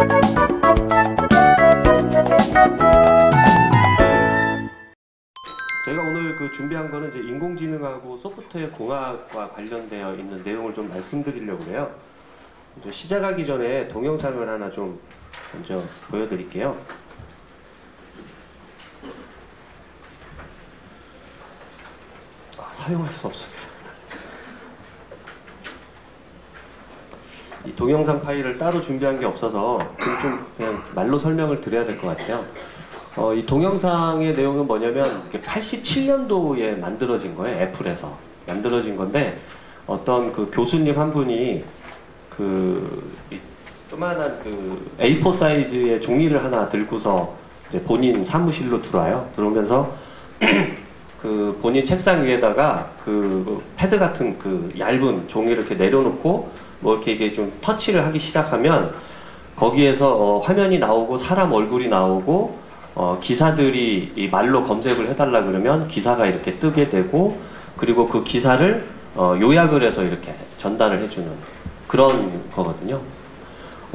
저희가 오늘 준비한 거는 이제 인공지능하고 소프트웨어 공학과 관련되어 있는 내용을 좀 말씀드리려고 해요. 이제 시작하기 전에 동영상을 하나 좀 먼저 보여드릴게요. 사용할 수 없습니다. 이 동영상 파일을 따로 준비한 게 없어서 좀 그냥 말로 설명을 드려야 될 것 같아요. 이 동영상의 내용은 뭐냐면 87년도에 만들어진 거예요. 애플에서 만들어진 건데 어떤 교수님 한 분이 조그만한 A4 사이즈의 종이를 하나 들고서 이제 본인 사무실로 들어와요. 들어오면서 본인 책상 위에다가 패드 같은 얇은 종이를 이렇게 내려놓고 뭐 이렇게 좀 터치를 하기 시작하면 거기에서 화면이 나오고 사람 얼굴이 나오고 기사들이 이 말로 검색을 해달라 그러면 기사가 이렇게 뜨게 되고, 그리고 그 기사를 요약을 해서 이렇게 전달을 해주는 그런 거거든요.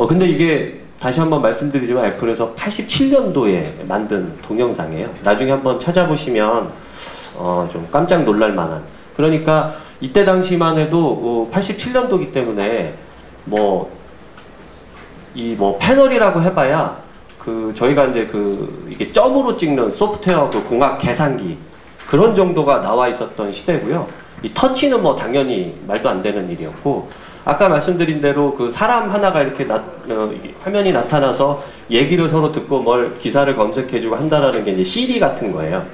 근데 이게 다시 한번 말씀드리지만 애플에서 87년도에 만든 동영상이에요. 나중에 한번 찾아보시면 좀 깜짝 놀랄 만한. 그러니까 이때 당시만 해도 87년도이기 때문에 패널이라고 해봐야 저희가 이제 이게 점으로 찍는 소프트웨어 공학 계산기 그런 정도가 나와 있었던 시대고요. 이 터치는 뭐 당연히 말도 안 되는 일이었고, 아까 말씀드린 대로 사람 하나가 이렇게 화면이 나타나서 얘기를 서로 듣고 뭘 기사를 검색해주고 한다라는 게 이제 CD 같은 거예요.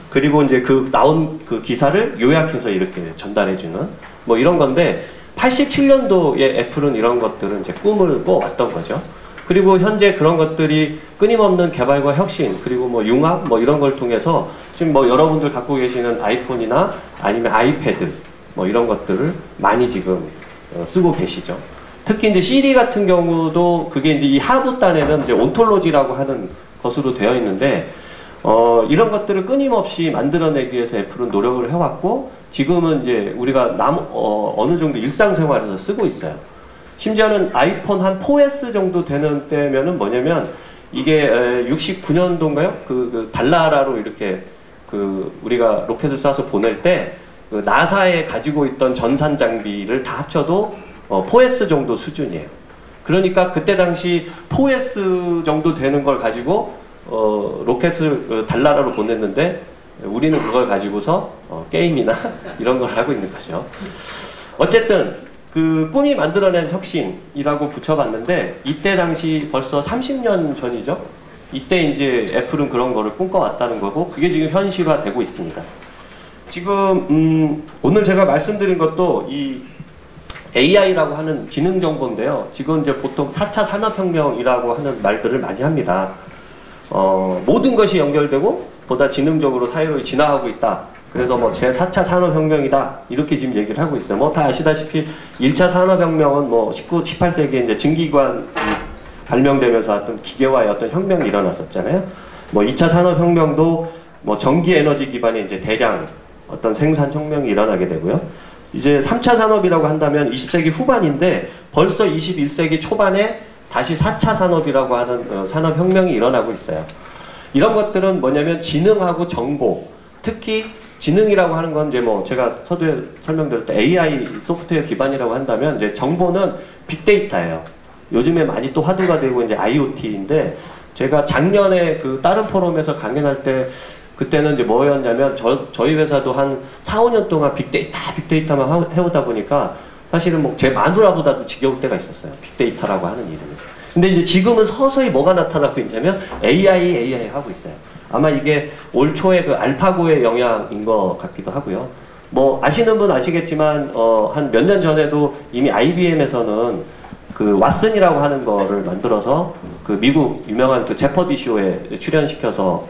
그리고 이제 나온 기사를 요약해서 이렇게 전달해주는 뭐 이런 건데, 87년도에 애플은 이런 것들은 이제 꿈을 꿔왔던 거죠. 그리고 현재 그런 것들이 끊임없는 개발과 혁신, 그리고 뭐 융합 뭐 이런 걸 통해서 지금 뭐 여러분들 갖고 계시는 아이폰이나 아니면 아이패드 뭐 이런 것들을 많이 지금 쓰고 계시죠. 특히 이제 CD 같은 경우도 그게 이제 이 하부단에는 이제 온톨로지라고 하는 것으로 되어 있는데, 이런 것들을 끊임없이 만들어내기 위해서 애플은 노력을 해왔고, 지금은 이제 우리가 어느 정도 일상생활에서 쓰고 있어요. 심지어는 아이폰 한 4S 정도 되는 때면은 뭐냐면, 이게 69년도인가요? 달나라로 이렇게 우리가 로켓을 쏴서 보낼 때 나사에 가지고 있던 전산 장비를 다 합쳐도 4S 정도 수준이에요. 그러니까 그때 당시 4S 정도 되는 걸 가지고 로켓을 달나라로 보냈는데, 우리는 그걸 가지고서 게임이나 이런 걸 하고 있는 거죠. 어쨌든 꿈이 만들어낸 혁신이라고 붙여봤는데, 이때 당시 벌써 30년 전이죠. 이때 이제 애플은 그런 거를 꿈꿔왔다는 거고, 그게 지금 현실화되고 있습니다. 지금 오늘 제가 말씀드린 것도 이 AI라고 하는 지능 정보인데요. 지금 이제 보통 4차 산업혁명이라고 하는 말들을 많이 합니다. 모든 것이 연결되고 보다 지능적으로 사회로 진화하고 있다. 그래서 뭐 제4차 산업혁명이다. 이렇게 지금 얘기를 하고 있어요. 뭐 다 아시다시피 1차 산업혁명은 뭐 18세기에 이제 증기관이 발명되면서 어떤 기계화의 어떤 혁명이 일어났었잖아요. 뭐 2차 산업혁명도 뭐 전기 에너지 기반의 이제 대량 어떤 생산 혁명이 일어나게 되고요. 이제 3차 산업이라고 한다면 20세기 후반인데 벌써 21세기 초반에 다시 4차 산업이라고 하는 산업혁명이 일어나고 있어요. 이런 것들은 뭐냐면 지능하고 정보, 특히 지능이라고 하는 건 이제 뭐 제가 서두에 설명드릴 때 AI 소프트웨어 기반이라고 한다면, 이제 정보는 빅데이터예요. 요즘에 많이 또 화두가 되고 이제 IoT인데, 제가 작년에 다른 포럼에서 강연할 때 그때는 이제 뭐였냐면 저희 회사도 한 4, 5년 동안 빅데이터만 해오다 보니까 사실은 뭐 제 마누라보다도 지겨울 때가 있었어요. 빅데이터라고 하는 이름이. 근데 이제 지금은 서서히 뭐가 나타나고 있냐면 AI 하고 있어요. 아마 이게 올 초에 알파고의 영향인 것 같기도 하고요. 뭐 아시는 분 아시겠지만 한 몇 년 전에도 이미 IBM에서는 왓슨이라고 하는 거를 만들어서 미국 유명한 제퍼디 쇼에 출연시켜서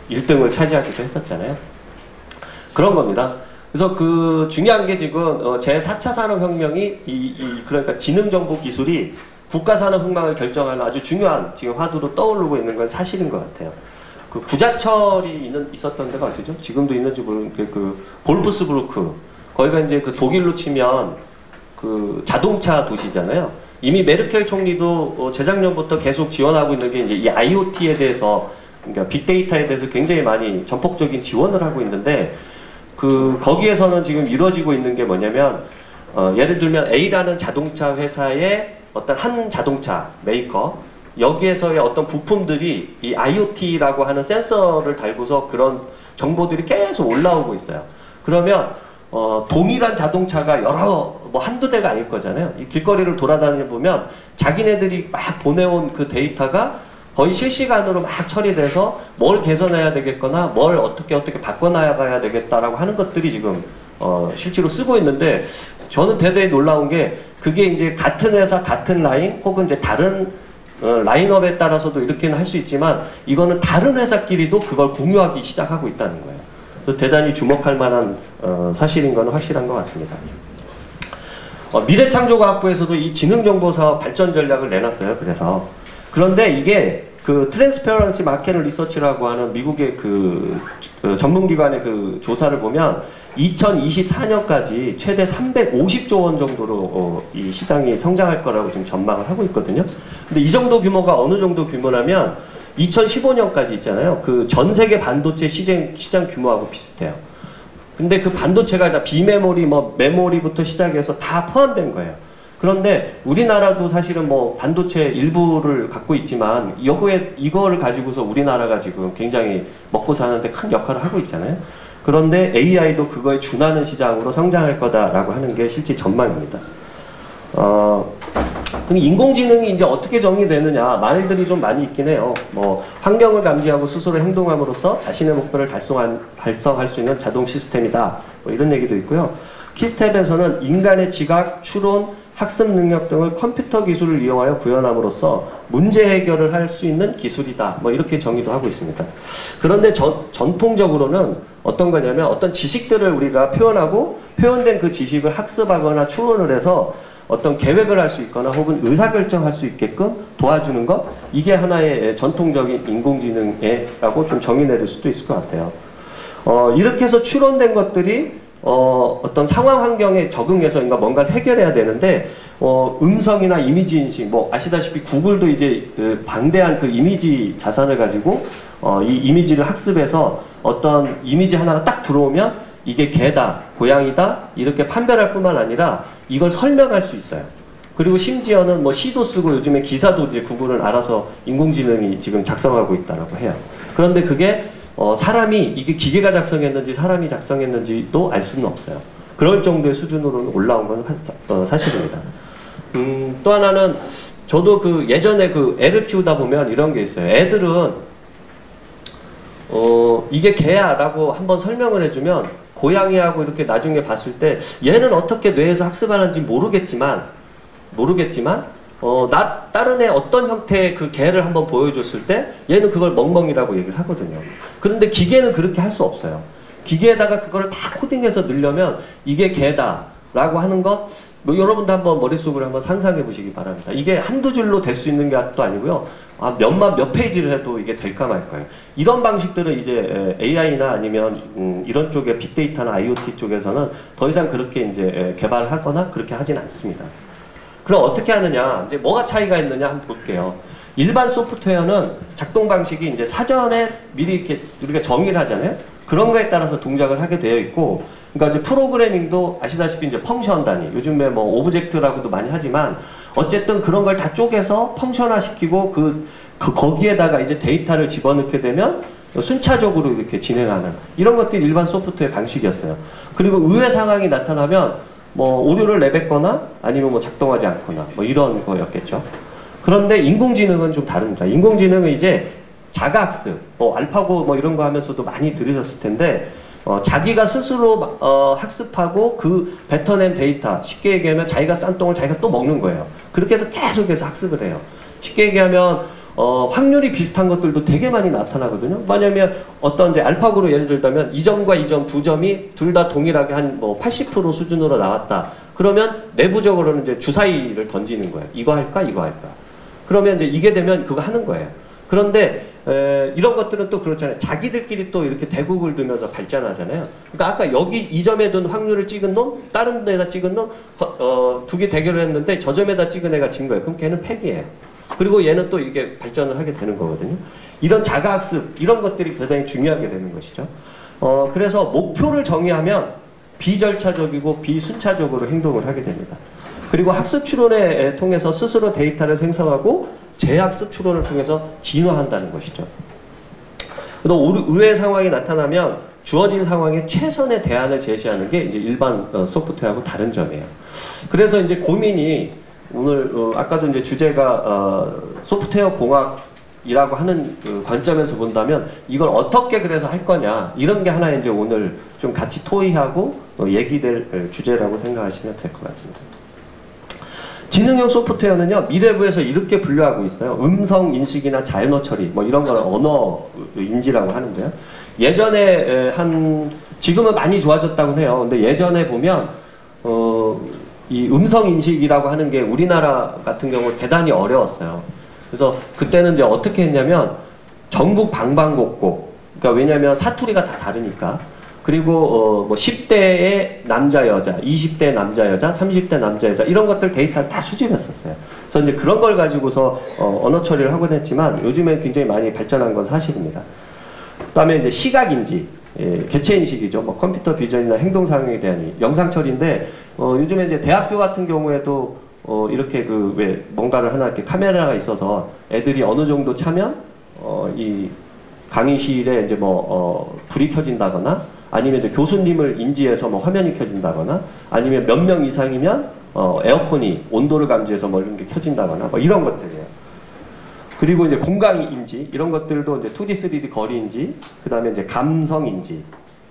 1등을 차지하기도 했었잖아요. 그런 겁니다. 그래서 중요한 게 지금 제4차 산업혁명이 그러니까 지능정보 기술이 국가산업혁명을 결정하는 아주 중요한 지금 화두로 떠오르고 있는 건 사실인 것 같아요. 구자철이 있었던 데가 어디죠? 지금도 있는지 모르겠는데 볼프스부르크, 거기가 이제 독일로 치면 자동차 도시잖아요. 이미 메르켈 총리도 재작년부터 계속 지원하고 있는 게 이제 이 IoT에 대해서, 그러니까 빅데이터에 대해서 굉장히 많이 전폭적인 지원을 하고 있는데, 거기에서는 지금 이루어지고 있는 게 뭐냐면, 예를 들면 A라는 자동차 회사의 어떤 한 자동차 메이커, 여기에서의 어떤 부품들이 이 IoT라고 하는 센서를 달고서 그런 정보들이 계속 올라오고 있어요. 그러면 동일한 자동차가 한두 대가 아닐 거잖아요. 이 길거리를 돌아다니 보면 자기네들이 막 보내온 그 데이터가 거의 실시간으로 막 처리돼서 뭘 개선해야 되겠거나 뭘 어떻게 바꿔나가야 되겠다라고 하는 것들이 지금 실제로 쓰고 있는데, 저는 대단히 놀라운 게 그게 이제 같은 회사 같은 라인 혹은 이제 다른 라인업에 따라서도 이렇게는 할 수 있지만, 이거는 다른 회사끼리도 그걸 공유하기 시작하고 있다는 거예요. 그래서 대단히 주목할 만한 사실인 건 확실한 것 같습니다. 미래창조과학부에서도 이 지능정보사업 발전 전략을 내놨어요. 그런데 이게 그 트랜스페런시 마켓 리서치라고 하는 미국의 그 전문기관의 그 조사를 보면 2024년까지 최대 350조 원 정도로 이 시장이 성장할 거라고 지금 전망을 하고 있거든요. 근데 이 정도 규모가 어느 정도 규모라면 2015년까지 있잖아요. 그 전 세계 반도체 시장 규모하고 비슷해요. 근데 그 반도체가 다 비메모리, 메모리부터 시작해서 다 포함된 거예요. 그런데 우리나라도 사실은 반도체 일부를 갖고 있지만 이거를 가지고서 우리나라가 지금 굉장히 먹고 사는데 큰 역할을 하고 있잖아요. 그런데 AI도 그거에 준하는 시장으로 성장할 거다라고 하는 게 실제 전망입니다. 그럼 인공지능이 이제 어떻게 정의되느냐, 말들이 좀 많이 있긴 해요. 환경을 감지하고 스스로 행동함으로써 자신의 목표를 달성할 수 있는 자동 시스템이다. 이런 얘기도 있고요. 키스텝에서는 인간의 지각, 추론, 학습 능력 등을 컴퓨터 기술을 이용하여 구현함으로써 문제 해결을 할 수 있는 기술이다. 이렇게 정의도 하고 있습니다. 그런데 전통적으로는 어떤 거냐면 어떤 지식들을 우리가 표현하고 표현된 그 지식을 학습하거나 추론을 해서 어떤 계획을 할 수 있거나 혹은 의사결정할 수 있게끔 도와주는 것, 이게 하나의 전통적인 인공지능이라고 좀 정의 내릴 수도 있을 것 같아요. 이렇게 해서 추론된 것들이 어떤 상황 환경에 적응해서 뭔가를 해결해야 되는데, 음성이나 이미지 인식, 아시다시피 구글도 이제 방대한 그 이미지 자산을 가지고 이 이미지를 학습해서 어떤 이미지 하나가 딱 들어오면 이게 개다, 고양이다 이렇게 판별할 뿐만 아니라 이걸 설명할 수 있어요. 그리고 심지어는 시도 쓰고 요즘에 기사도 이제 구글은 알아서 인공지능이 지금 작성하고 있다라고 해요. 그런데 그게 사람이 이게 기계가 작성했는지 사람이 작성했는지도 알 수는 없어요. 그럴 정도의 수준으로는 올라온 건 사실입니다. 또 하나는 저도 예전에 애를 키우다 보면 이런 게 있어요. 애들은 이게 개야 라고 한번 설명을 해주면 고양이하고 이렇게 나중에 봤을 때 얘는 어떻게 뇌에서 학습하는지 모르겠지만 다른 애 어떤 형태의 그 개를 한번 보여줬을 때 얘는 그걸 멍멍이라고 얘기를 하거든요. 그런데 기계는 그렇게 할 수 없어요. 기계에다가 그거를 다 코딩해서 넣으려면 이게 개다 라고 하는 것, 여러분도 한번 머릿속으로 한번 상상해 보시기 바랍니다. 이게 한두 줄로 될 수 있는 것도 아니고요. 몇 페이지를 해도 이게 될까 말까요. 이런 방식들은 이제 AI나 아니면 이런 쪽의 빅데이터나 IoT 쪽에서는 더 이상 그렇게 이제 개발하거나 그렇게 하진 않습니다. 그럼 어떻게 하느냐, 이제 뭐가 차이가 있느냐 한번 볼게요. 일반 소프트웨어는 작동 방식이 이제 사전에 미리 이렇게 우리가 정의를 하잖아요. 그런 거에 따라서 동작을 하게 되어 있고, 그러니까 이제 프로그래밍도 아시다시피 이제 펑션 단위, 요즘에 오브젝트라고도 많이 하지만 어쨌든 그런 걸 다 쪼개서 펑션화 시키고 거기에다가 이제 데이터를 집어넣게 되면 순차적으로 이렇게 진행하는 이런 것들이 일반 소프트웨어 방식이었어요. 그리고 의외 상황이 나타나면 오류를 내뱉거나 아니면 작동하지 않거나 이런 거였겠죠. 그런데 인공지능은 좀 다릅니다. 인공지능은 이제 자가학습, 알파고 이런 거 하면서도 많이 들으셨을 텐데, 자기가 스스로 학습하고 그 뱉어낸 데이터, 쉽게 얘기하면 자기가 싼 똥을 자기가 또 먹는 거예요. 그렇게 해서 계속해서 학습을 해요. 쉽게 얘기하면 확률이 비슷한 것들도 되게 많이 나타나거든요. 왜냐면 어떤 이제 알파고로 예를 들자면 이 점과 이 점 두 점이 둘 다 동일하게 한 80% 수준으로 나왔다. 그러면 내부적으로는 이제 주사위를 던지는 거예요. 이거 할까, 이거 할까. 그러면 이제 이게 되면 그거 하는 거예요. 그런데 이런 것들은 또 그렇잖아요. 자기들끼리 또 이렇게 대국을 두면서 발전하잖아요. 그러니까 아까 여기 이 점에 둔 확률을 찍은 놈, 다른 데다 찍은 놈, 두 개 대결을 했는데 저 점에다 찍은 애가 진 거예요. 그럼 걔는 패기예요. 그리고 얘는 또 이게 발전을 하게 되는 거거든요. 이런 자가학습, 이런 것들이 대단히 중요하게 되는 것이죠. 그래서 목표를 정의하면 비절차적이고 비순차적으로 행동을 하게 됩니다. 그리고 학습 추론에 통해서 스스로 데이터를 생성하고 재학습 추론을 통해서 진화한다는 것이죠. 또 의외의 상황이 나타나면 주어진 상황에 최선의 대안을 제시하는 게 이제 일반 소프트웨어하고 다른 점이에요. 그래서 이제 고민이 오늘 아까도 이제 주제가 소프트웨어 공학이라고 하는 그 관점에서 본다면 이걸 어떻게 그래서 할 거냐 이런 게 하나 이제 오늘 좀 같이 토의하고 얘기될 주제라고 생각하시면 될 것 같습니다. 지능형 소프트웨어는요, 미래부에서 이렇게 분류하고 있어요. 음성 인식이나 자연어 처리, 뭐 이런 거는 언어 인지라고 하는데요. 예전에 지금은 많이 좋아졌다고 해요. 근데 예전에 보면, 이 음성 인식이라고 하는 게 우리나라 같은 경우 대단히 어려웠어요. 그래서 그때는 이제 어떻게 했냐면, 전국 방방곡곡, 그러니까 왜냐면 사투리가 다 다르니까. 그리고 뭐 10대의 남자 여자, 20대 남자 여자, 30대 남자 여자 이런 것들 데이터를 다 수집했었어요. 그래서 이제 그런 걸 가지고서 언어 처리를 하곤 했지만 요즘엔 굉장히 많이 발전한 건 사실입니다. 그다음에 이제 시각 인지, 개체 인식이죠. 뭐 컴퓨터 비전이나 행동 상황에 대한 영상 처리인데 요즘에 이제 대학교 같은 경우에도 이렇게 그 왜 뭔가를 하나 이렇게 카메라가 있어서 애들이 어느 정도 차면 이 강의실에 이제 불이 켜진다거나 아니면 이제 교수님을 인지해서 뭐 화면이 켜진다거나 아니면 몇 명 이상이면 에어컨이 온도를 감지해서 뭐 이런 게 켜진다거나 뭐 이런 것들이에요. 그리고 이제 공간 인지 이런 것들도 이제 2D, 3D 거리 인지, 그 다음에 이제 감성 인지,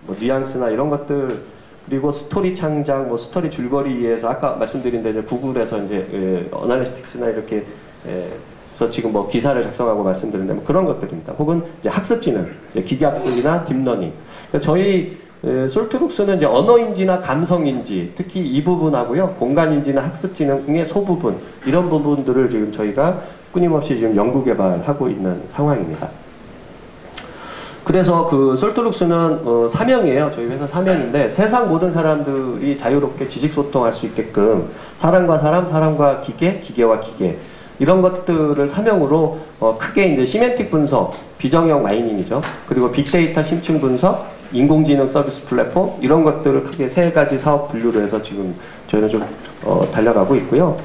뭐 뉘앙스나 이런 것들, 그리고 스토리 창작, 뭐 스토리 줄거리 이해해서 아까 말씀드린 대로 구글에서 이제 어널리스틱스나 이렇게 그래서 지금 뭐 기사를 작성하고 말씀드렸는데 뭐 그런 것들입니다. 혹은 이제 학습지능, 기계학습이나 딥러닝. 그러니까 저희 솔트룩스는 이제 언어인지나 감성인지, 특히 이 부분하고요, 공간인지나 학습지능의 소부분 이런 부분들을 지금 저희가 끊임없이 지금 연구 개발하고 있는 상황입니다. 그래서 그 솔트룩스는 사명이에요. 저희 회사 사명인데 세상 모든 사람들이 자유롭게 지식 소통할 수 있게끔 사람과 사람, 사람과 기계, 기계와 기계 이런 것들을 사명으로 크게 이제 시멘틱 분석, 비정형 마이닝이죠. 그리고 빅데이터 심층 분석, 인공지능 서비스 플랫폼 이런 것들을 크게 세 가지 사업 분류로 해서 지금 저희는 좀 달려가고 있고요.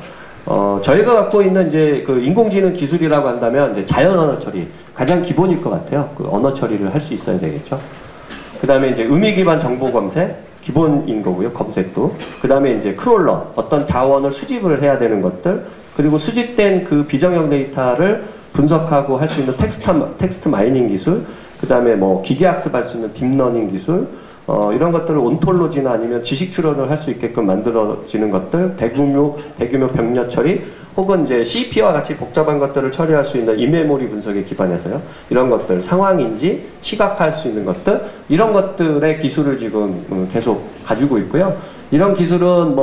저희가 갖고 있는 이제 그 인공지능 기술이라고 한다면 이제 자연 언어 처리 가장 기본일 것 같아요. 그 언어 처리를 할 수 있어야 되겠죠. 그 다음에 이제 의미 기반 정보 검색 기본인 거고요. 검색도. 그 다음에 이제 크롤러 어떤 자원을 수집을 해야 되는 것들. 그리고 수집된 그 비정형 데이터를 분석하고 할 수 있는 텍스트 마이닝 기술, 그 다음에 뭐 기계학습할 수 있는 딥러닝 기술, 이런 것들을 온톨로지나 아니면 지식 추론을 할 수 있게끔 만들어지는 것들, 대규모 병력 처리, 혹은 이제 CP와 같이 복잡한 것들을 처리할 수 있는 인메모리 분석에 기반해서요. 이런 것들, 상황인지 시각화할 수 있는 것들, 이런 것들의 기술을 지금 계속 가지고 있고요. 이런 기술은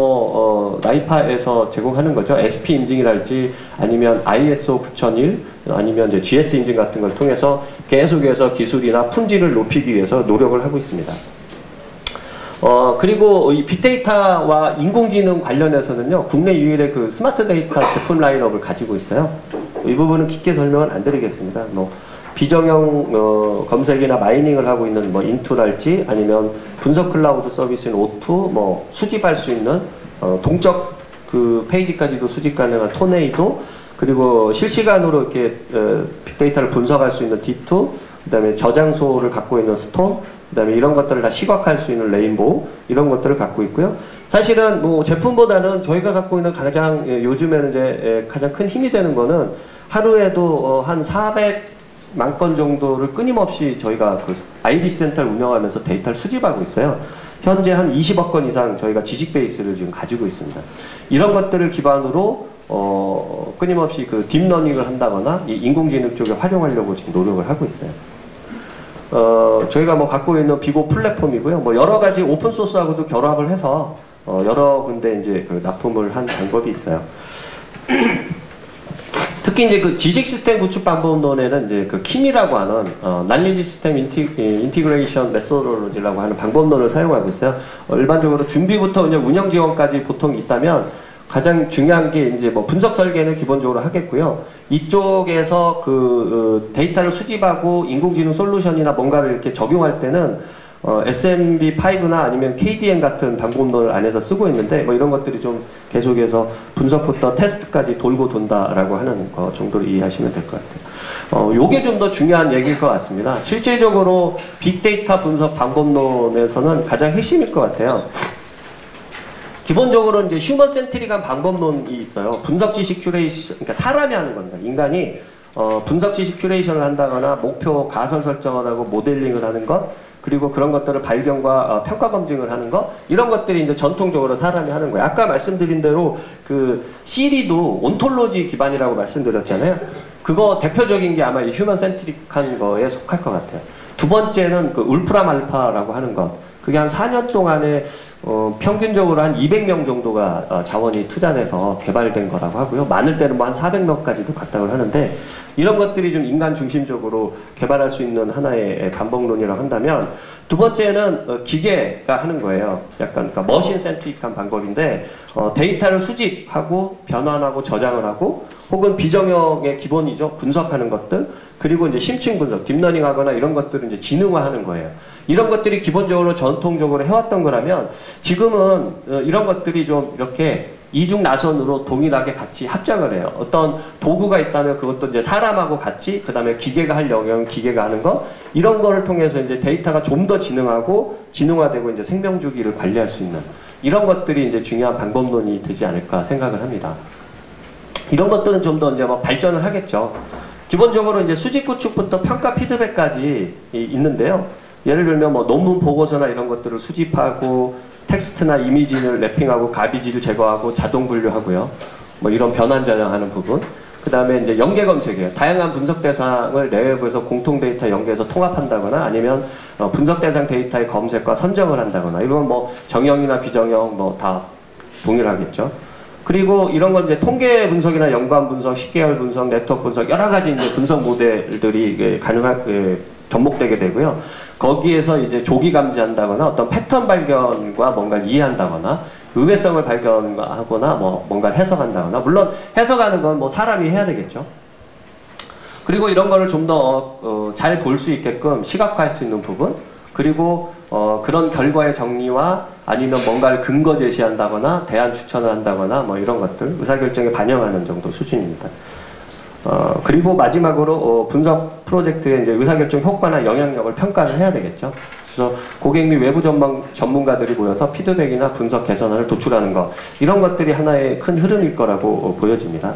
나이파에서 제공하는 거죠. SP 인증이랄지 아니면 ISO 9001 아니면 이제 GS 인증 같은 걸 통해서 계속해서 기술이나 품질을 높이기 위해서 노력을 하고 있습니다. 그리고 이 빅데이터와 인공지능 관련해서는요, 국내 유일의 그 스마트 데이터 제품 라인업을 가지고 있어요. 이 부분은 깊게 설명은 안 드리겠습니다. 비정형 검색이나 마이닝을 하고 있는 인투랄지 아니면 분석 클라우드 서비스인 O2, 수집할 수 있는 동적 그 페이지까지도 수집 가능한 토네이도, 그리고 실시간으로 이렇게 빅데이터를 분석할 수 있는 D2, 그 다음에 저장소를 갖고 있는 스톰, 그 다음에 이런 것들을 다 시각화할 수 있는 레인보우, 이런 것들을 갖고 있고요. 사실은 제품보다는 저희가 갖고 있는 가장 요즘에는 이제 가장 큰 힘이 되는 거는 하루에도 한 400만 건 정도를 끊임없이 저희가 그 IDC 센터를 운영하면서 데이터를 수집하고 있어요. 현재 한 20억 건 이상 저희가 지식 베이스를 지금 가지고 있습니다. 이런 것들을 기반으로 끊임없이 그 딥러닝을 한다거나 이 인공지능 쪽에 활용하려고 지금 노력을 하고 있어요. 저희가 갖고 있는 비고 플랫폼이고요. 여러 가지 오픈소스하고도 결합을 해서 여러 군데 이제 그 납품을 한 방법이 있어요. 특히 특히 이제 그 지식 시스템 구축 방법론에는 이제 그 킴이라고 하는 날리지 시스템 인티그레이션 메소돌로지라고 하는 방법론을 사용하고 있어요. 일반적으로 준비부터 이제 운영 지원까지 보통 있다면 가장 중요한 게 이제 뭐 분석 설계는 기본적으로 하겠고요. 이쪽에서 그 데이터를 수집하고 인공지능 솔루션이나 뭔가를 이렇게 적용할 때는 SMB5나 아니면 KDM 같은 방법론을 안에서 쓰고 있는데 뭐 이런 것들이 좀 계속해서 분석부터 테스트까지 돌고 돈다라고 하는 거 정도로 이해하시면 될 것 같아요. 요게 좀 더 중요한 얘기일 것 같습니다. 실질적으로 빅데이터 분석 방법론에서는 가장 핵심일 것 같아요. 기본적으로 이제 휴먼 센트릭한 방법론이 있어요. 분석 지식 큐레이션, 그러니까 사람이 하는 겁니다. 인간이 분석 지식 큐레이션을 한다거나 목표 가설 설정을 하고 모델링을 하는 것, 그리고 그런 것들을 발견과 평가 검증을 하는 것, 이런 것들이 이제 전통적으로 사람이 하는 거예요. 아까 말씀드린 대로 그 시리도 온톨로지 기반이라고 말씀드렸잖아요. 그거 대표적인 게 아마 이 휴먼 센트릭한 거에 속할 것 같아요. 두 번째는 그 울프람 알파라고 하는 것. 그게 한 4년 동안에 평균적으로 한 200명 정도가 자원이 투자돼서 개발된 거라고 하고요. 많을 때는 뭐 한 400명까지도 갔다고 하는데, 이런 것들이 좀 인간 중심적으로 개발할 수 있는 하나의 방법론이라고 한다면, 두 번째는 기계가 하는 거예요. 약간 그러니까 머신 센트릭한 방법인데, 데이터를 수집하고 변환하고 저장을 하고, 혹은 비정형의 기본이죠. 분석하는 것들, 그리고 이제 심층 분석, 딥러닝 하거나 이런 것들을 이제 지능화하는 거예요. 이런 것들이 기본적으로 전통적으로 해왔던 거라면, 지금은 이런 것들이 좀 이렇게 이중나선으로 동일하게 같이 합작을 해요. 어떤 도구가 있다면 그것도 이제 사람하고 같이, 그 다음에 기계가 할 영역은 기계가 하는 거, 이런 거를 통해서 이제 데이터가 좀 더 진흥화되고 이제 생명주기를 관리할 수 있는 이런 것들이 이제 중요한 방법론이 되지 않을까 생각을 합니다. 이런 것들은 좀 더 이제 뭐 발전을 하겠죠. 기본적으로 이제 수집 구축부터 평가 피드백까지 있는데요. 예를 들면 뭐 논문 보고서나 이런 것들을 수집하고, 텍스트나 이미지를 랩핑하고, 가비지를 제거하고, 자동 분류하고요. 뭐 이런 변환 저장하는 부분. 그 다음에 이제 연계 검색이에요. 다양한 분석 대상을 내외부에서 공통 데이터 연계해서 통합한다거나, 아니면 분석 대상 데이터의 검색과 선정을 한다거나, 이건 뭐 정형이나 비정형 뭐 다 동일하겠죠. 그리고 이런 건 이제 통계 분석이나 연관 분석, 식계열 분석, 네트워크 분석, 여러 가지 이제 분석 모델들이 접목되게 되고요. 거기에서 이제 조기 감지한다거나, 어떤 패턴 발견과 뭔가를 이해한다거나, 의외성을 발견하거나, 뭐 뭔가를 해석한다거나, 물론 해석하는 건 뭐 사람이 해야 되겠죠. 그리고 이런 거를 좀 더 잘 볼 수 있게끔 시각화할 수 있는 부분, 그리고 그런 결과의 정리와 아니면 뭔가를 근거 제시한다거나 대안 추천을 한다거나 뭐 이런 것들 의사결정에 반영하는 정도 수준입니다. 그리고 마지막으로 분석 프로젝트의 이제 의사결정 효과나 영향력을 평가를 해야 되겠죠. 그래서 고객 및 외부 전문가들이 모여서 피드백이나 분석 개선안을 도출하는 것, 이런 것들이 하나의 큰 흐름일 거라고 보여집니다.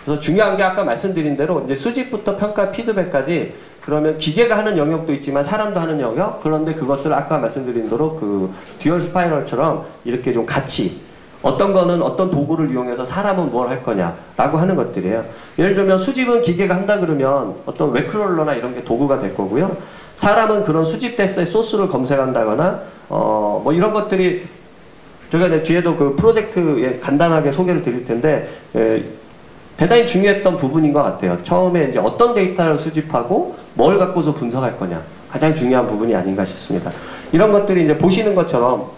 그래서 중요한 게 아까 말씀드린 대로 이제 수집부터 평가 피드백까지, 그러면 기계가 하는 영역도 있지만 사람도 하는 영역, 그런데 그것들을 아까 말씀드린 대로 그 듀얼 스파이럴처럼 이렇게 좀 같이, 어떤 거는 어떤 도구를 이용해서 사람은 뭘 할 거냐라고 하는 것들이에요. 예를 들면 수집은 기계가 한다 그러면 어떤 웹크롤러나 이런 게 도구가 될 거고요. 사람은 그런 수집 데이터의 소스를 검색한다거나 뭐 이런 것들이, 제가 이제 뒤에도 그 프로젝트에 간단하게 소개를 드릴 텐데 대단히 중요했던 부분인 것 같아요. 처음에 이제 어떤 데이터를 수집하고 뭘 갖고서 분석할 거냐, 가장 중요한 부분이 아닌가 싶습니다. 이런 것들이 이제 보시는 것처럼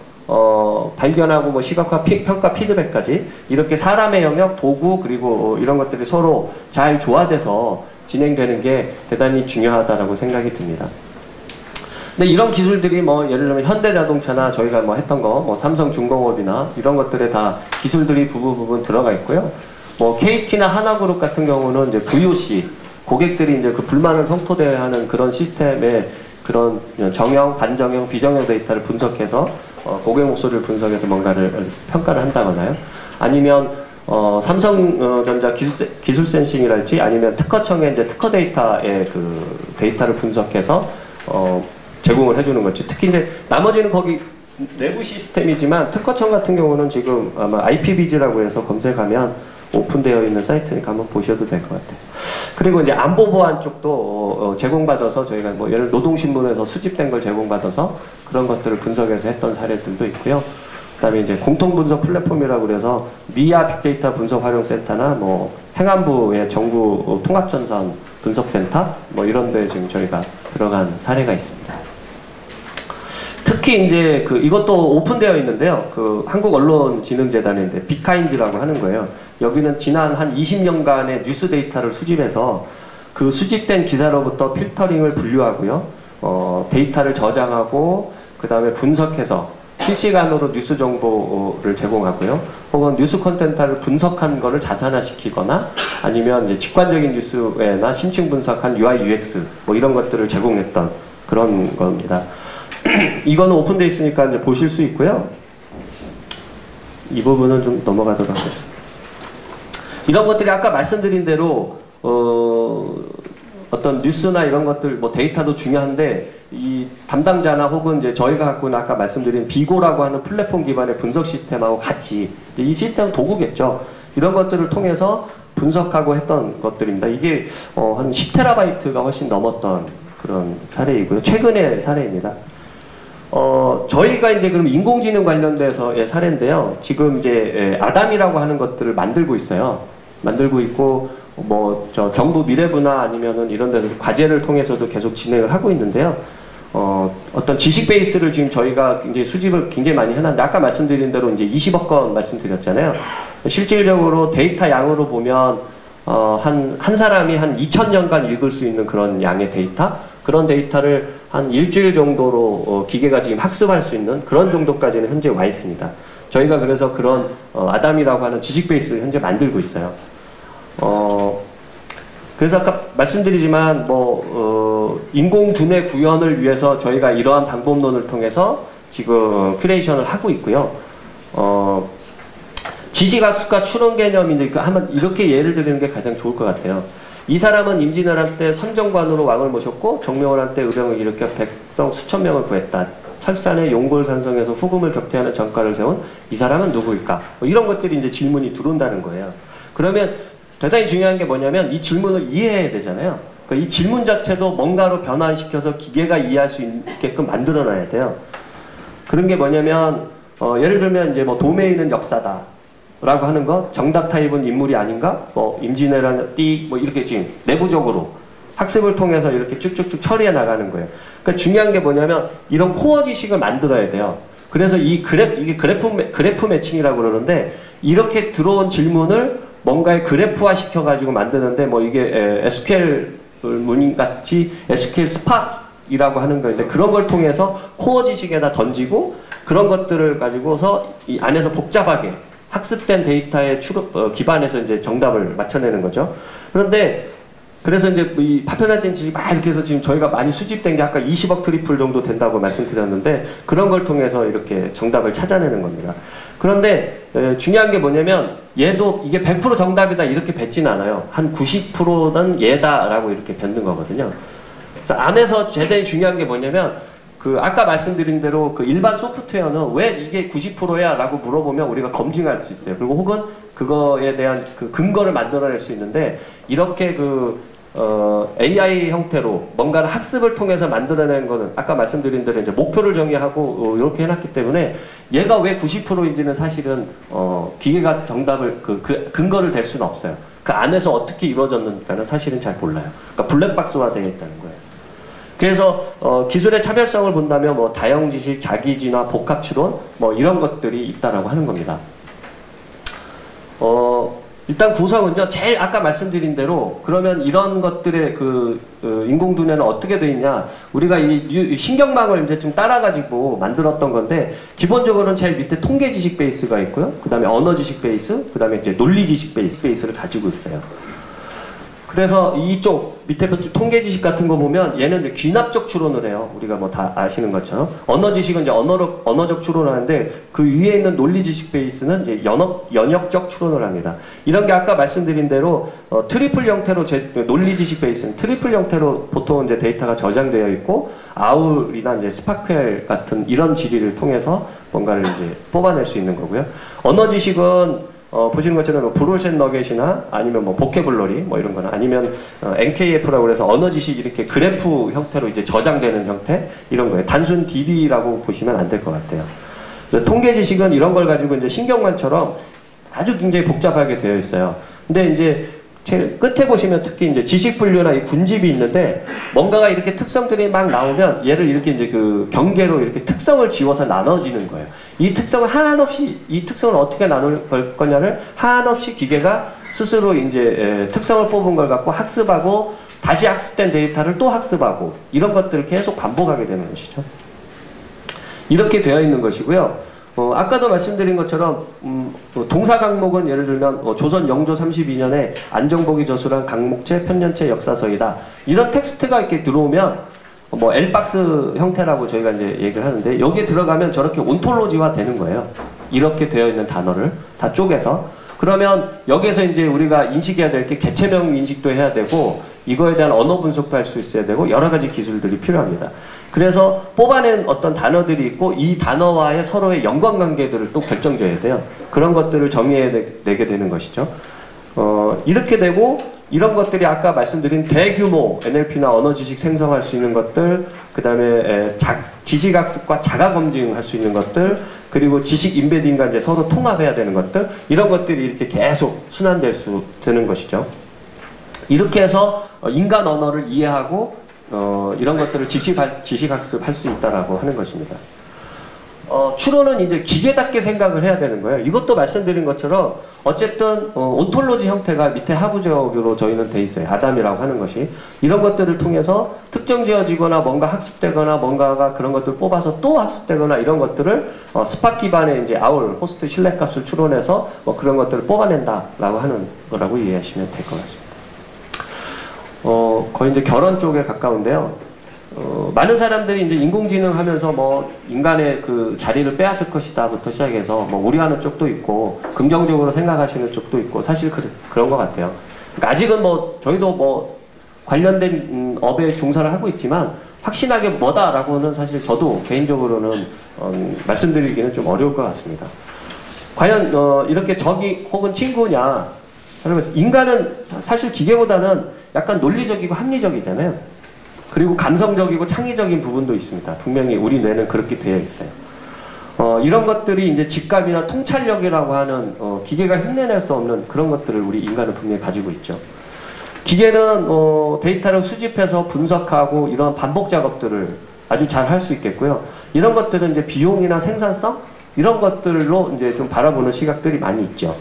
발견하고 뭐 시각화, 평가, 피드백까지 이렇게 사람의 영역, 도구, 그리고 이런 것들이 서로 잘 조화돼서 진행되는 게 대단히 중요하다라고 생각이 듭니다. 근데 이런 기술들이 뭐 예를 들면 현대자동차나 저희가 뭐 했던 거, 뭐 삼성중공업이나 이런 것들에 다 기술들이 부분 들어가 있고요. 뭐 KT나 하나그룹 같은 경우는 이제 VOC, 고객들이 이제 그 불만을 성토대하는 그런 시스템의 그런 정형, 반정형, 비정형 데이터를 분석해서 고객 목소리를 분석해서 뭔가를 평가를 한다거나요. 아니면 삼성전자 기술 센싱이랄지, 아니면 특허청의 이제 특허 데이터의 그 데이터를 분석해서 제공을 해주는 거죠. 특히 이제 나머지는 거기 내부 시스템이지만, 특허청 같은 경우는 지금 아마 IP비즈라고 해서 검색하면 오픈되어 있는 사이트니까 한번 보셔도 될 것 같아요. 그리고 이제 안보 보안 쪽도 제공받아서 저희가 뭐 예를 노동신문에서 수집된 걸 제공받아서 그런 것들을 분석해서 했던 사례들도 있고요. 그다음에 이제 공통 분석 플랫폼이라고 그래서 니아 빅데이터 분석 활용 센터나 뭐 행안부의 정부 통합전선 분석센터 뭐 이런 데 지금 저희가 들어간 사례가 있습니다. 특히 이제 이것도 오픈되어 있는데요. 한국언론진흥재단인데 빅카인즈라고 하는 거예요. 여기는 지난 한 20년간의 뉴스 데이터를 수집해서 그 수집된 기사로부터 필터링을 분류하고요. 데이터를 저장하고 그 다음에 분석해서 실시간으로 뉴스 정보를 제공하고요. 혹은 뉴스 콘텐츠를 분석한 거를 자산화시키거나 아니면 이제 직관적인 뉴스나 심층 분석한 UI, UX 뭐 이런 것들을 제공했던 그런 겁니다. 이거는 오픈되어 있으니까 이제 보실 수 있고요. 이 부분은 좀 넘어가도록 하겠습니다. 이런 것들이 아까 말씀드린 대로 어떤 뉴스나 이런 것들 뭐 데이터도 중요한데 이 담당자나 혹은 이제 저희가 갖고 있는 아까 말씀드린 비고라고 하는 플랫폼 기반의 분석 시스템하고 같이 이 시스템은 도구겠죠. 이런 것들을 통해서 분석하고 했던 것들입니다. 이게 한 10테라바이트가 훨씬 넘었던 그런 사례이고요. 최근의 사례입니다. 저희가 이제 그럼 인공지능 관련돼서의 사례인데요. 지금 이제 아담이라고 하는 것들을 만들고 있어요. 만들고 있고 정부 미래부나 아니면은 이런 데서 과제를 통해서도 계속 진행을 하고 있는데요. 어떤 지식 베이스를 지금 저희가 굉장히 수집을 굉장히 많이 해놨는데 아까 말씀드린 대로 이제 20억 건 말씀드렸잖아요. 실질적으로 데이터 양으로 보면 한 사람이 한 2000년간 읽을 수 있는 그런 양의 데이터, 그런 데이터를 한 일주일 정도로 기계가 지금 학습할 수 있는 그런 정도까지는 현재 와 있습니다. 저희가 그래서 그런 아담이라고 하는 지식 베이스를 현재 만들고 있어요. 그래서 아까 말씀드리지만 인공 두뇌 구현을 위해서 저희가 이러한 방법론을 통해서 지금 큐레이션을 하고 있고요. 지식학습과 추론 개념인데 한번 이렇게 예를 드리는 게 가장 좋을 것 같아요. 이 사람은 임진왜란 때 선정관으로 왕을 모셨고 정명을 때 의병을 일으켜 백성 수천 명을 구했다. 철산의 용골산성에서 후금을 격퇴하는 전과를 세운 이 사람은 누구일까? 이런 것들이 이제 질문이 들어온다는 거예요. 그러면 대단히 중요한 게 뭐냐면 이 질문을 이해해야 되잖아요. 그러니까 이 질문 자체도 뭔가로 변환시켜서 기계가 이해할 수 있게끔 만들어놔야 돼요. 그런 게 뭐냐면 예를 들면 이제 도메인은 역사다 라고 하는 거, 정답 타입은 인물이 아닌가? 임진왜란 이렇게 지금 내부적으로 학습을 통해서 이렇게 쭉쭉쭉 처리해 나가는 거예요. 그러니까 중요한 게 뭐냐면 이런 코어 지식을 만들어야 돼요. 그래서 이게 그래프 매칭이라고 그러는데 이렇게 들어온 질문을 뭔가에 그래프화 시켜가지고 만드는데 이게 SQL 문인같이 SQL 스팟이라고 하는 거인데 그런 걸 통해서 코어 지식에다 던지고 그런 것들을 가지고서 이 안에서 복잡하게 학습된 데이터에 기반해서 이제 정답을 맞춰내는 거죠. 그런데 그래서 이제 이 파편화된 지식 막 이렇게 해서 지금 저희가 많이 수집된 게 아까 20억 트리플 정도 된다고 말씀드렸는데 그런 걸 통해서 이렇게 정답을 찾아내는 겁니다. 그런데 중요한 게 뭐냐면 얘도 이게 100% 정답이다 이렇게 뱉지는 않아요. 한 90%는 얘다라고 이렇게 뱉는 거거든요. 그래서 안에서 대단히 중요한 게 뭐냐면 아까 말씀드린 대로 일반 소프트웨어는 왜 이게 90%야? 라고 물어보면 우리가 검증할 수 있어요. 그리고 혹은 그거에 대한 근거를 만들어낼 수 있는데 이렇게 AI 형태로 뭔가를 학습을 통해서 만들어낸 거는 아까 말씀드린 대로 이제 목표를 정의하고 이렇게 해놨기 때문에 얘가 왜 90%인지는 사실은 기계가 정답을 근거를 댈 수는 없어요. 그 안에서 어떻게 이루어졌는가는 사실은 잘 몰라요. 그러니까 블랙박스화 되어 있다는 거예요. 그래서 기술의 차별성을 본다면 다형지식, 자기진화, 복합추론 이런 것들이 있다라고 하는 겁니다. 일단 구성은요, 제일 아까 말씀드린 대로 그러면 이런 것들의 인공두뇌는 어떻게 되어 있냐, 우리가 이 신경망을 이제 좀 따라가지고 만들었던 건데 기본적으로는 제일 밑에 통계지식 베이스가 있고요, 그 다음에 언어지식 베이스, 그 다음에 이제 논리지식 베이스를 가지고 있어요. 그래서 이쪽 밑에 통계지식 같은 거 보면 얘는 이제 귀납적 추론을 해요. 우리가 다 아시는 것처럼. 언어지식은 이제 언어적 추론을 하는데 그 위에 있는 논리지식 베이스는 이제 연역적 추론을 합니다. 이런 게 아까 말씀드린 대로 트리플 형태로 논리지식 베이스는 트리플 형태로 보통 이제 데이터가 저장되어 있고 아울이나 이제 스파크엘 같은 이런 지리를 통해서 뭔가를 이제 뽑아낼 수 있는 거고요. 언어지식은 보시는 것처럼 브로센 너겟이나 아니면 보케블러리 이런 거나 아니면 NKF라고 그래서 언어 지식 이렇게 그래프 형태로 이제 저장되는 형태 이런 거예요. 단순 DB라고 보시면 안 될 것 같아요. 통계 지식은 이런 걸 가지고 이제 신경만처럼 아주 굉장히 복잡하게 되어 있어요. 근데 이제 제일 끝에 보시면 특히 이제 지식 분류나 이 군집이 있는데 뭔가가 이렇게 특성들이 막 나오면 얘를 이렇게 이제 그 경계로 이렇게 특성을 지워서 나눠지는 거예요. 이 특성을 한없이 이 특성을 어떻게 나눌 거냐를 한없이 기계가 스스로 이제 특성을 뽑은 걸 갖고 학습하고 다시 학습된 데이터를 또 학습하고 이런 것들을 계속 반복하게 되는 것이죠. 이렇게 되어 있는 것이고요. 아까도 말씀드린 것처럼 동사 강목은 예를 들면 조선 영조 32년에 안정복이 저술한 강목체 편년체 역사서이다. 이런 텍스트가 이렇게 들어오면 뭐 엘박스 형태라고 저희가 이제 얘기를 하는데 여기에 들어가면 저렇게 온톨로지화 되는 거예요. 이렇게 되어 있는 단어를 다 쪼개서 그러면 여기에서 이제 우리가 인식해야 될 게 개체명 인식도 해야 되고 이거에 대한 언어 분석도 할 수 있어야 되고 여러 가지 기술들이 필요합니다. 그래서 뽑아낸 어떤 단어들이 있고 이 단어와의 서로의 연관관계들을 또 결정져야 돼요. 그런 것들을 정의해내게 되는 것이죠. 이렇게 되고 이런 것들이 아까 말씀드린 대규모 NLP나 언어지식 생성할 수 있는 것들, 그 다음에 지식학습과 자가검증할 수 있는 것들, 그리고 지식 인베딩과 이제 서로 통합해야 되는 것들, 이런 것들이 이렇게 계속 순환될 수 되는 것이죠. 이렇게 해서 인간 언어를 이해하고 이런 것들을 지식학습할 수 있다라고 하는 것입니다. 추론은 이제 기계답게 생각을 해야 되는 거예요. 이것도 말씀드린 것처럼 어쨌든 온톨로지 형태가 밑에 하부적으로 저희는 돼 있어요. 아담이라고 하는 것이 이런 것들을 통해서 특정 지어지거나 뭔가 학습되거나 뭔가가 그런 것들을 뽑아서 또 학습되거나 이런 것들을 스팟 기반의 이제 아울 호스트 신뢰값을 추론해서 그런 것들을 뽑아낸다라고 하는 거라고 이해하시면 될 것 같습니다. 거의 이제 결혼 쪽에 가까운데요. 많은 사람들이 이제 인공지능 하면서 뭐 인간의 그 자리를 빼앗을 것이다부터 시작해서 뭐 우려하는 쪽도 있고 긍정적으로 생각하시는 쪽도 있고 사실 그런 것 같아요. 그러니까 아직은 뭐 저희도 뭐 관련된 업에 종사를 하고 있지만 확신하게 뭐다라고는 사실 저도 개인적으로는 말씀드리기는 좀 어려울 것 같습니다. 과연 이렇게 적이 혹은 친구냐? 인간은 사실 기계보다는 약간 논리적이고 합리적이잖아요. 그리고 감성적이고 창의적인 부분도 있습니다. 분명히 우리 뇌는 그렇게 되어 있어요. 이런 것들이 이제 직감이나 통찰력이라고 하는 기계가 흉내낼 수 없는 그런 것들을 우리 인간은 분명히 가지고 있죠. 기계는 데이터를 수집해서 분석하고 이런 반복 작업들을 아주 잘 할 수 있겠고요. 이런 것들은 이제 비용이나 생산성 이런 것들로 이제 좀 바라보는 시각들이 많이 있죠.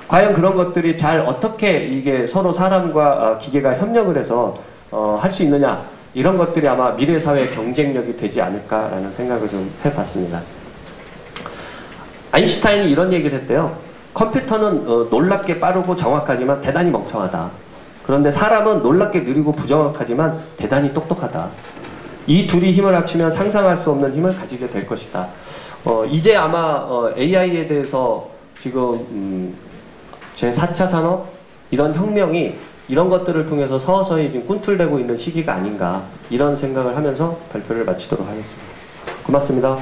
과연 그런 것들이 잘 어떻게 이게 서로 사람과 기계가 협력을 해서 할 수 있느냐 이런 것들이 아마 미래 사회의 경쟁력이 되지 않을까라는 생각을 좀 해봤습니다. 아인슈타인이 이런 얘기를 했대요. 컴퓨터는 놀랍게 빠르고 정확하지만 대단히 멍청하다. 그런데 사람은 놀랍게 느리고 부정확하지만 대단히 똑똑하다. 이 둘이 힘을 합치면 상상할 수 없는 힘을 가지게 될 것이다. 이제 아마 AI에 대해서 지금 제4차 산업 이런 혁명이 이런 것들을 통해서 서서히 지금 꿈틀대고 있는 시기가 아닌가 이런 생각을 하면서 발표를 마치도록 하겠습니다. 고맙습니다.